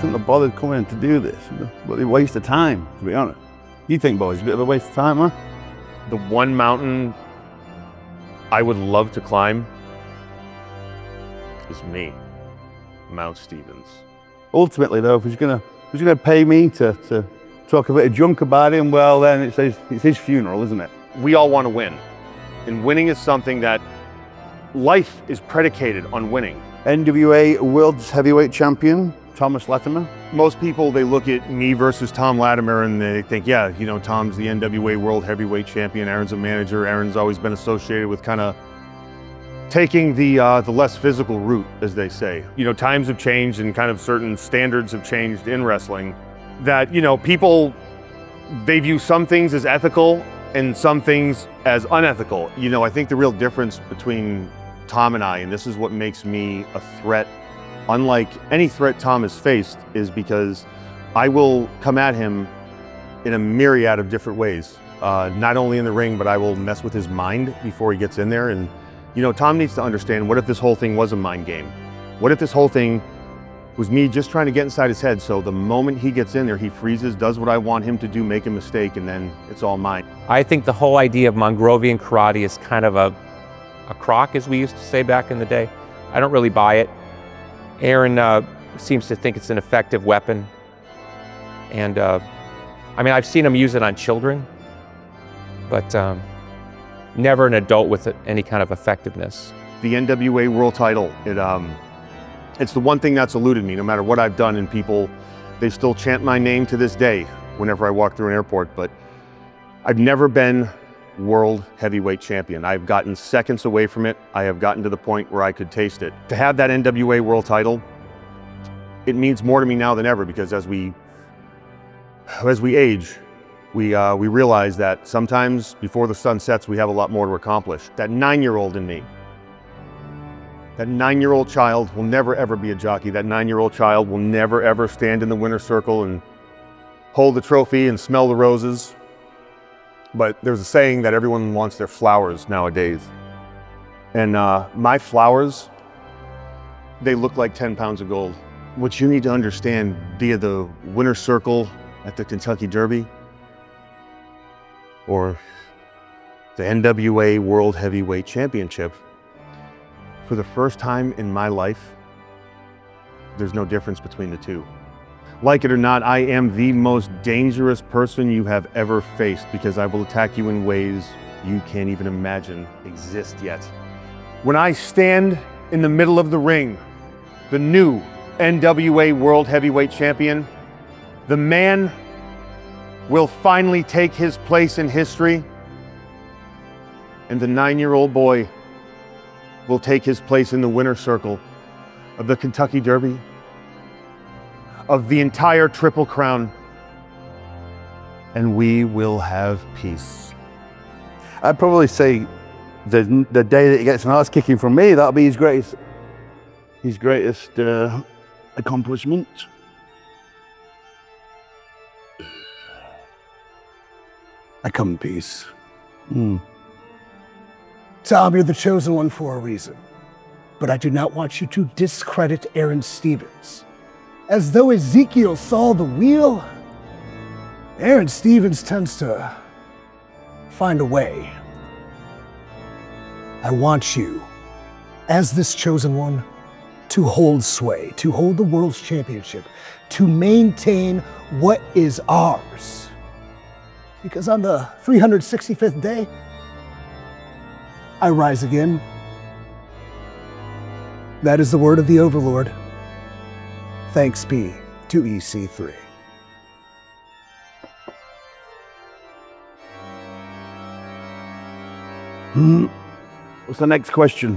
shouldn't have bothered coming to do this. But a waste of time, to be honest. You think, boys, a bit of a waste of time, huh? The one mountain I would love to climb is me, Mount Stevens. Ultimately, though, if he's gonna pay me to talk a bit of junk about him, well, then it's his funeral, isn't it? We all want to win. And winning is something that life is predicated on winning. NWA Worlds Heavyweight Champion, Thomas Latimer. Most people, they look at me versus Tom Latimer and they think, yeah, you know, Tom's the NWA World Heavyweight Champion, Aron's a manager, Aron's always been associated with kind of taking the less physical route, as they say. You know, times have changed and kind of certain standards have changed in wrestling that, you know, people, they view some things as ethical and some things as unethical. You know, I think the real difference between Tom and I, and this is what makes me a threat, unlike any threat Tom has faced, is because I will come at him in a myriad of different ways. Not only in the ring, but I will mess with his mind before he gets in there. And, you know, Tom needs to understand, what if this whole thing was a mind game? What if this whole thing was me just trying to get inside his head, so the moment he gets in there, he freezes, does what I want him to do, make a mistake, and then it's all mine. I think the whole idea of Mongrovian karate is kind of a crock, as we used to say back in the day. I don't really buy it. Aron seems to think it's an effective weapon. And I mean, I've seen him use it on children, but never an adult with any kind of effectiveness. The NWA World title, it's the one thing that's eluded me, no matter what I've done, and people, they still chant my name to this day whenever I walk through an airport, but I've never been World Heavyweight Champion. I've gotten seconds away from it. I have gotten to the point where I could taste it. To have that NWA World title, it means more to me now than ever, because as we age, we realize that sometimes before the sun sets, we have a lot more to accomplish. That 9-year-old in me, that 9-year-old child will never ever be a jockey. That 9-year-old child will never ever stand in the winner's circle and hold the trophy and smell the roses. But there's a saying that everyone wants their flowers nowadays. And my flowers, they look like 10 pounds of gold. What you need to understand via the winner's circle at the Kentucky Derby or the NWA World Heavyweight Championship, for the first time in my life, there's no difference between the two. Like it or not, I am the most dangerous person you have ever faced, because I will attack you in ways you can't even imagine exist yet. When I stand in the middle of the ring, the new NWA World Heavyweight Champion, the man will finally take his place in history, and the 9-year-old boy will take his place in the winner's circle of the Kentucky Derby, of the entire Triple Crown, and we will have peace. I'd probably say the day that he gets an arse kicking from me, that'll be his greatest accomplishment. I come in peace. Tom, you're the chosen one for a reason, but I do not want you to discredit Aron Stevens. As though Ezekiel saw the wheel, Aron Stevens tends to find a way. I want you, as this chosen one, to hold sway, to hold the World's Championship, to maintain what is ours. Because on the 365th day, I rise again. That is the word of the Overlord. Thanks be to EC3. What's the next question?